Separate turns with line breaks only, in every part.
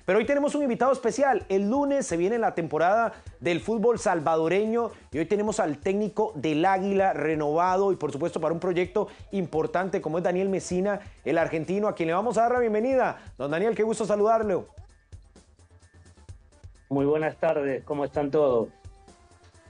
Pero hoy tenemos un invitado especial. El lunes se viene la temporada del fútbol salvadoreño y hoy tenemos al técnico del Águila renovado y por supuesto para un proyecto importante como es Daniel Mesina, el argentino, a quien le vamos a dar la bienvenida. Don Daniel, qué gusto saludarlo.
Muy buenas tardes, ¿cómo están todos?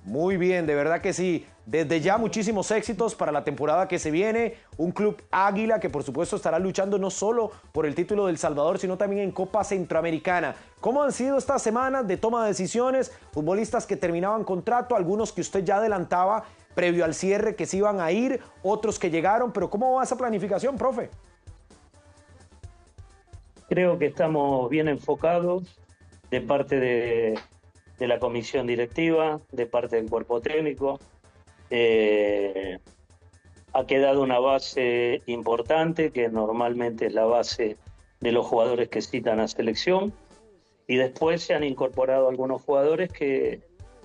Muy bien, de verdad que sí. Desde ya muchísimos éxitos para la temporada que se viene. Un club Águila que por supuesto estará luchando no solo por el título del Salvador, sino también en Copa Centroamericana. ¿Cómo han sido estas semanas de toma de decisiones? Futbolistas que terminaban contrato, algunos que usted ya adelantaba previo al cierre que se iban a ir, otros que llegaron. Pero ¿cómo va esa planificación, profe?
Creo que estamos bien enfocados de parte de la comisión directiva, de parte del cuerpo técnico. Ha quedado una base importante, que normalmente es la base de los jugadores que citan a selección, y después se han incorporado algunos jugadores que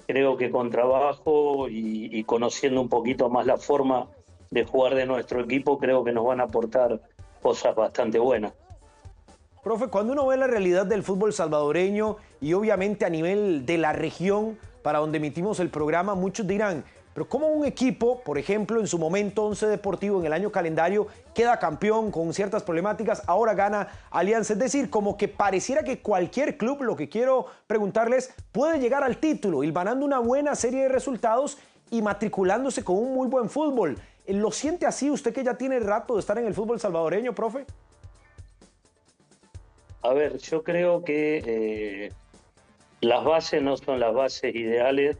creo que con trabajo y conociendo un poquito más la forma de jugar de nuestro equipo, creo que nos van a aportar cosas bastante buenas.
Profe, cuando uno ve la realidad del fútbol salvadoreño y obviamente a nivel de la región para donde emitimos el programa, muchos dirán, pero ¿cómo un equipo, por ejemplo, en su momento Once Deportivo en el año calendario, queda campeón con ciertas problemáticas, ahora gana Alianza? Es decir, como que pareciera que cualquier club, lo que quiero preguntarles, puede llegar al título, hilvanando una buena serie de resultados y matriculándose con un muy buen fútbol. ¿Lo siente así usted que ya tiene rato de estar en el fútbol salvadoreño, profe?
A ver, yo creo que las bases no son las bases ideales.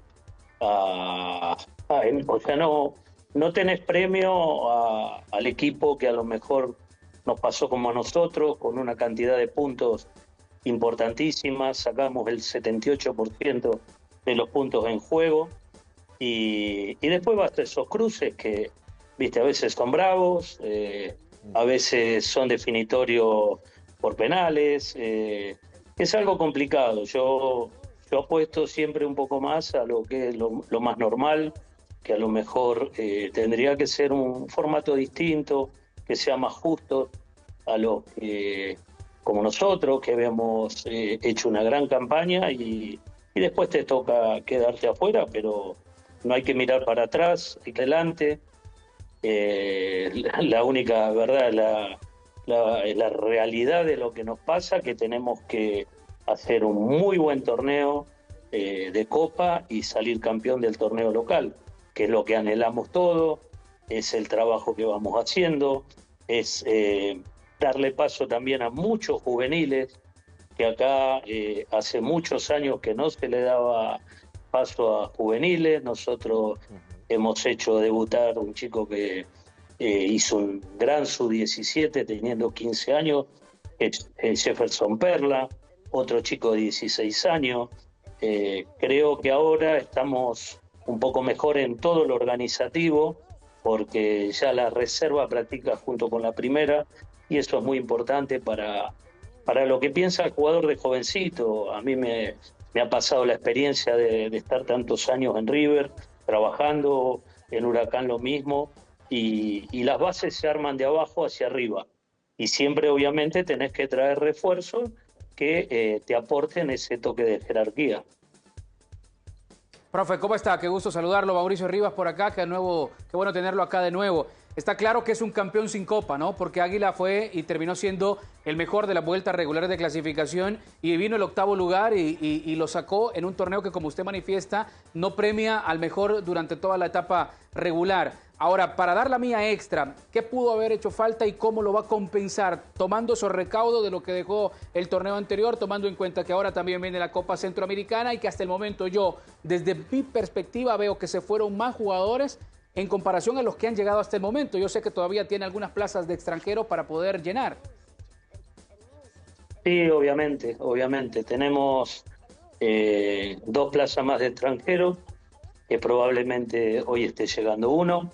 O sea, no tenés premio al equipo que a lo mejor nos pasó como a nosotros, con una cantidad de puntos importantísima. Sacamos el 78% de los puntos en juego. Y después va hasta esos cruces que, viste, a veces son bravos, a veces son definitorios por penales. Es algo complicado. Yo apuesto siempre un poco más a lo que es lo más normal, que a lo mejor tendría que ser un formato distinto, que sea más justo a lo que, como nosotros, que habíamos hecho una gran campaña y después te toca quedarte afuera, pero no hay que mirar para atrás, hay que adelante. La única verdad, la realidad de lo que nos pasa, que tenemos que hacer un muy buen torneo de Copa y salir campeón del torneo local, que es lo que anhelamos todo, es el trabajo que vamos haciendo, es darle paso también a muchos juveniles, que acá hace muchos años que no se le daba paso a juveniles. Nosotros hemos hecho debutar un chico que hizo un gran sub-17 teniendo 15 años, Jefferson Perla, otro chico de 16 años. Creo que ahora estamos un poco mejor en todo lo organizativo, porque ya la reserva practica junto con la primera, y eso es muy importante para lo que piensa el jugador de jovencito. A mí me ha pasado la experiencia de estar tantos años en River, trabajando, en Huracán lo mismo, y las bases se arman de abajo hacia arriba. Y siempre, obviamente, tenés que traer refuerzos que te aporten ese toque de jerarquía.
Profe, ¿cómo está? Qué gusto saludarlo. Mauricio Rivas por acá, qué bueno tenerlo acá de nuevo. Está claro que es un campeón sin copa, ¿no? Porque Águila fue y terminó siendo el mejor de las vueltas regulares de clasificación y vino el octavo lugar y lo sacó en un torneo que, como usted manifiesta, no premia al mejor durante toda la etapa regular. Ahora, para dar la mía extra, ¿qué pudo haber hecho falta y cómo lo va a compensar? Tomando esos recaudos de lo que dejó el torneo anterior, tomando en cuenta que ahora también viene la Copa Centroamericana y que hasta el momento yo, desde mi perspectiva, veo que se fueron más jugadores en comparación a los que han llegado hasta el momento. Yo sé que todavía tiene algunas plazas de extranjero para poder llenar.
Sí, obviamente. Tenemos 2 plazas más de extranjeros, que probablemente hoy esté llegando uno,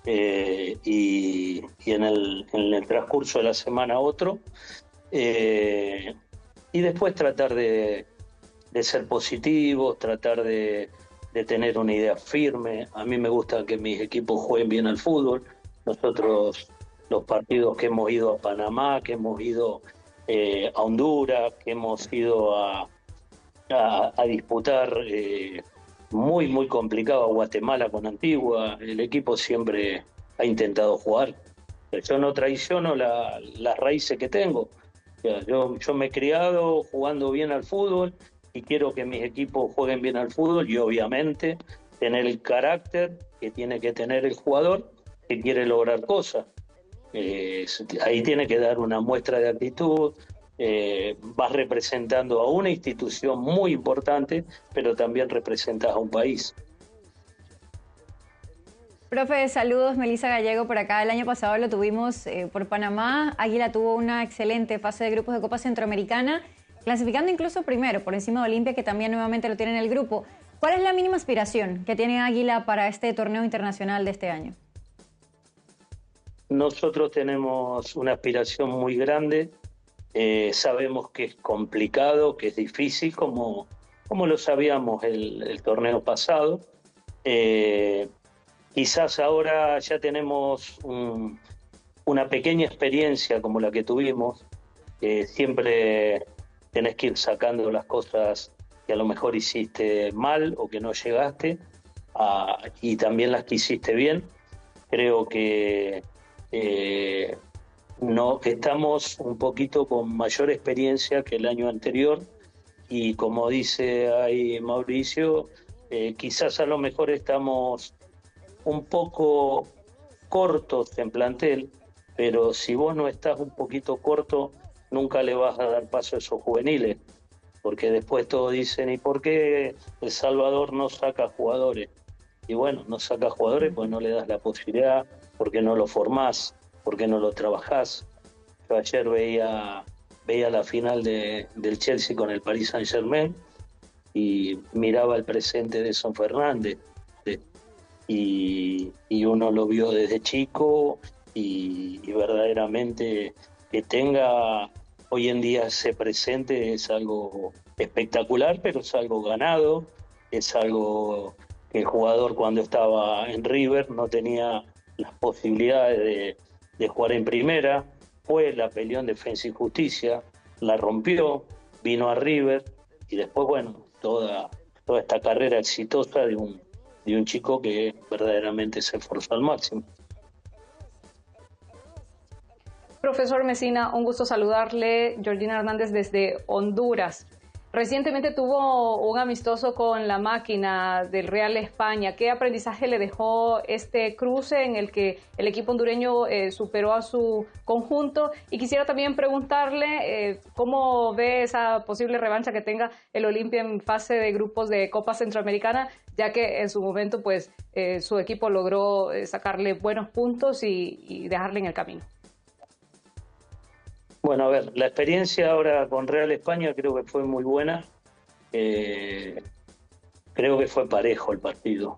y en el transcurso de la semana otro. Y después tratar de ser positivos, tratar de tener una idea firme. A mí me gusta que mis equipos jueguen bien al fútbol. Nosotros, los partidos que hemos ido a Panamá, que hemos ido a Honduras, que hemos ido a disputar muy complicado a Guatemala con Antigua. El equipo siempre ha intentado jugar. Yo no traiciono las raíces que tengo. O sea, yo me he criado jugando bien al fútbol y quiero que mis equipos jueguen bien al fútbol y obviamente tener el carácter que tiene que tener el jugador que quiere lograr cosas. Ahí tiene que dar una muestra de actitud. Vas representando a una institución muy importante, pero también representas a un país.
Profe, saludos, Melissa Gallego por acá. El año pasado lo tuvimos por Panamá. Águila tuvo una excelente fase de grupos de Copa Centroamericana, clasificando incluso primero, por encima de Olimpia, que también nuevamente lo tiene en el grupo. ¿Cuál es la mínima aspiración que tiene Águila para este torneo internacional de este año?
Nosotros tenemos una aspiración muy grande. Sabemos que es complicado, que es difícil, como lo sabíamos el torneo pasado. Quizás ahora ya tenemos una pequeña experiencia como la que tuvimos. Siempre tenés que ir sacando las cosas que a lo mejor hiciste mal o que no llegaste, y también las que hiciste bien. Creo que estamos un poquito con mayor experiencia que el año anterior, y como dice ahí Mauricio, quizás a lo mejor estamos un poco cortos en plantel, pero si vos no estás un poquito corto, nunca le vas a dar paso a esos juveniles, porque después todos dicen, ¿y por qué El Salvador no saca jugadores? Y bueno, no saca jugadores pues no le das la posibilidad, porque no lo formás, porque no lo trabajás. Yo ayer veía la final del Chelsea con el Paris Saint-Germain y miraba el presente de Son Fernández, y uno lo vio desde chico, y verdaderamente que tenga hoy en día ese presente es algo espectacular, pero es algo ganado, es algo que el jugador cuando estaba en River no tenía las posibilidades de jugar en primera, la peleó en Defensa y Justicia, la rompió, vino a River y después, bueno, toda esta carrera exitosa de un chico que verdaderamente se esforzó al máximo.
Profesor Mesina, un gusto saludarle. Georgina Hernández desde Honduras. Recientemente tuvo un amistoso con la máquina del Real España. ¿Qué aprendizaje le dejó este cruce en el que el equipo hondureño superó a su conjunto? Y quisiera también preguntarle cómo ve esa posible revancha que tenga el Olimpia en fase de grupos de Copa Centroamericana, ya que en su momento pues su equipo logró sacarle buenos puntos y dejarle en el camino.
Bueno, a ver, la experiencia ahora con Real España creo que fue muy buena. Creo que fue parejo el partido.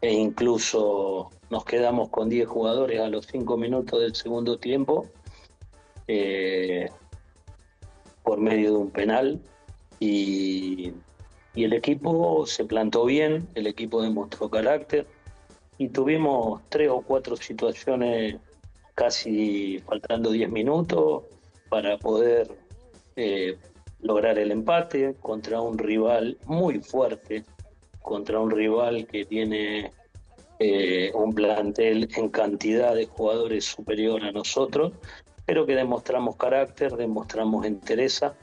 E incluso nos quedamos con 10 jugadores a los 5 minutos del segundo tiempo, por medio de un penal. Y el equipo se plantó bien, el equipo demostró carácter. Y tuvimos 3 o 4 situaciones casi faltando 10 minutos para poder lograr el empate contra un rival muy fuerte, contra un rival que tiene un plantel en cantidad de jugadores superior a nosotros, pero que demostramos carácter, demostramos entereza,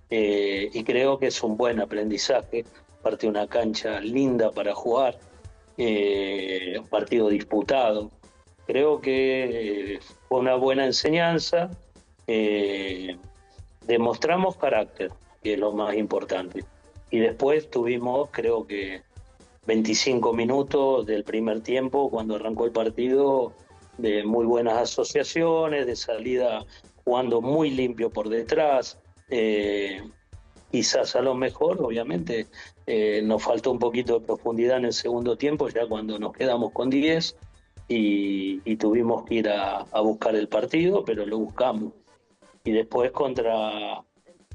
y creo que es un buen aprendizaje. Parte de una cancha linda para jugar, un partido disputado. Creo que fue una buena enseñanza. Demostramos carácter, que es lo más importante. Y después tuvimos, creo que 25 minutos del primer tiempo, cuando arrancó el partido, de muy buenas asociaciones, de salida jugando muy limpio por detrás. Quizás a lo mejor, obviamente, nos faltó un poquito de profundidad en el segundo tiempo, ya cuando nos quedamos con 10. Y tuvimos que ir a buscar el partido, pero lo buscamos. Y después contra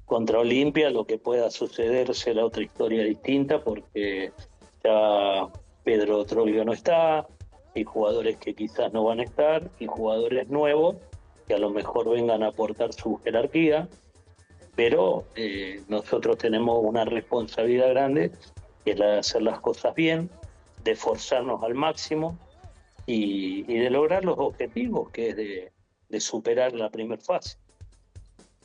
Olimpia lo que pueda suceder será otra historia distinta, porque ya Pedro Troglio no está, hay jugadores que quizás no van a estar y jugadores nuevos que a lo mejor vengan a aportar su jerarquía, pero nosotros tenemos una responsabilidad grande, que es la de hacer las cosas bien, de esforzarnos al máximo y de lograr los objetivos, que es de superar la primera fase.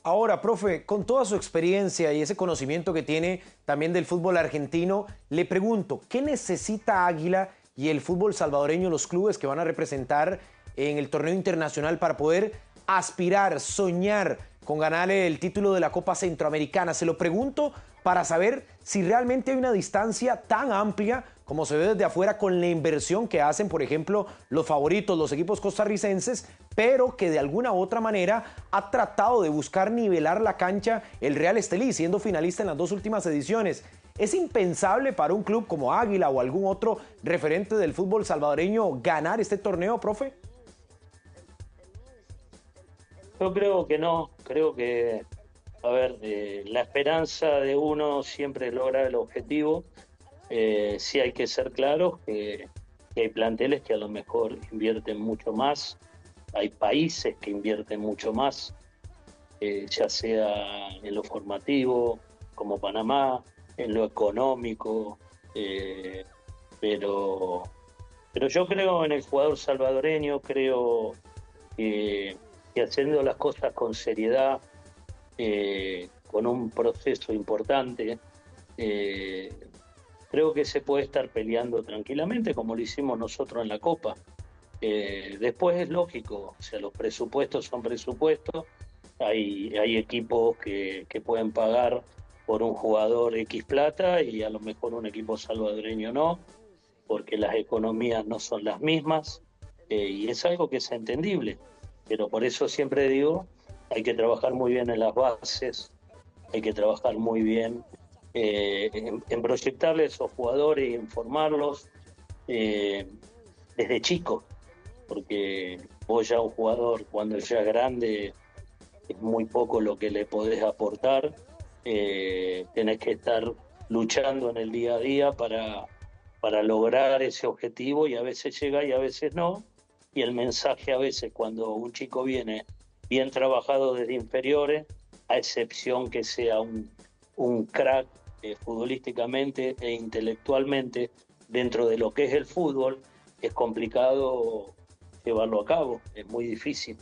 Ahora, profe, con toda su experiencia y ese conocimiento que tiene también del fútbol argentino, le pregunto, ¿qué necesita Águila y el fútbol salvadoreño, los clubes que van a representar en el torneo internacional para poder aspirar, soñar con ganar el título de la Copa Centroamericana? Se lo pregunto para saber si realmente hay una distancia tan amplia como se ve desde afuera con la inversión que hacen, por ejemplo, los favoritos, los equipos costarricenses, pero que de alguna u otra manera ha tratado de buscar nivelar la cancha el Real Estelí, siendo finalista en las 2 últimas ediciones. ¿Es impensable para un club como Águila o algún otro referente del fútbol salvadoreño ganar este torneo, profe?
Yo creo que no, creo que, a ver, la esperanza de uno siempre logra el objetivo. Sí hay que ser claros que hay planteles que a lo mejor invierten mucho más, hay países que invierten mucho más, ya sea en lo formativo, como Panamá, en lo económico, pero yo creo en el jugador salvadoreño, creo que haciendo las cosas con seriedad, con un proceso importante, creo que se puede estar peleando tranquilamente, como lo hicimos nosotros en la Copa. Después es lógico, o sea, los presupuestos son presupuestos, hay equipos que pueden pagar por un jugador X plata y a lo mejor un equipo salvadoreño no, porque las economías no son las mismas, y es algo que es entendible, pero por eso siempre digo, hay que trabajar muy bien en las bases, hay que trabajar muy bien en proyectarle a esos jugadores y informarlos desde chicos, porque vos ya un jugador cuando ya es grande es muy poco lo que le podés aportar, tenés que estar luchando en el día a día para lograr ese objetivo, y a veces llega y a veces no, y el mensaje a veces cuando un chico viene bien trabajado desde inferiores, a excepción que sea un crack futbolísticamente e intelectualmente dentro de lo que es el fútbol, es complicado llevarlo a cabo, es muy difícil.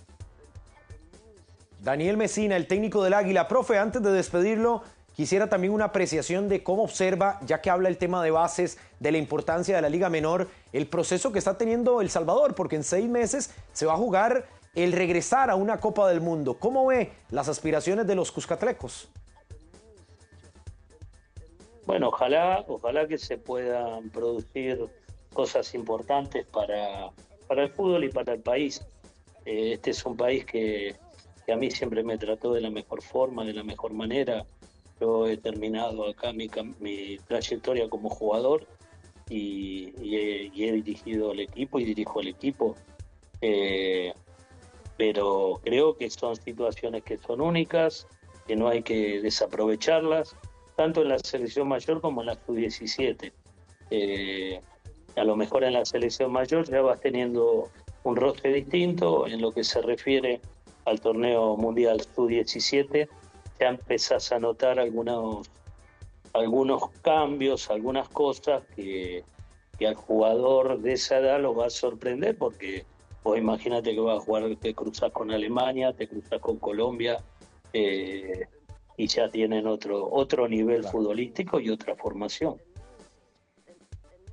Daniel Mesina, el técnico del Águila. Profe, antes de despedirlo, quisiera también una apreciación de cómo observa, ya que habla el tema de bases, de la importancia de la Liga Menor, el proceso que está teniendo El Salvador, porque en 6 meses se va a jugar el regresar a una Copa del Mundo. ¿Cómo ve las aspiraciones de los cuscatlecos?
Bueno, ojalá que se puedan producir cosas importantes para el fútbol y para el país. Este es un país que a mí siempre me trató de la mejor forma, de la mejor manera. Yo he terminado acá mi trayectoria como jugador y he dirigido el equipo y dirijo el equipo. Pero creo que son situaciones que son únicas, que no hay que desaprovecharlas, tanto en la selección mayor como en la sub-17. A lo mejor en la selección mayor ya vas teniendo un roster distinto en lo que se refiere al torneo mundial sub-17, ya empezás a notar algunos cambios, algunas cosas que al jugador de esa edad lo va a sorprender, porque vos imagínate que vas a jugar, te cruzas con Alemania, te cruzas con Colombia, y ya tienen otro nivel futbolístico y otra formación.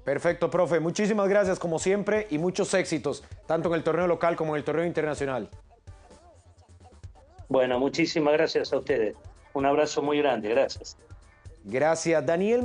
Perfecto, profe. Muchísimas gracias como siempre y muchos éxitos, tanto en el torneo local como en el torneo internacional.
Bueno, muchísimas gracias a ustedes. Un abrazo muy grande, gracias.
Gracias, Daniel.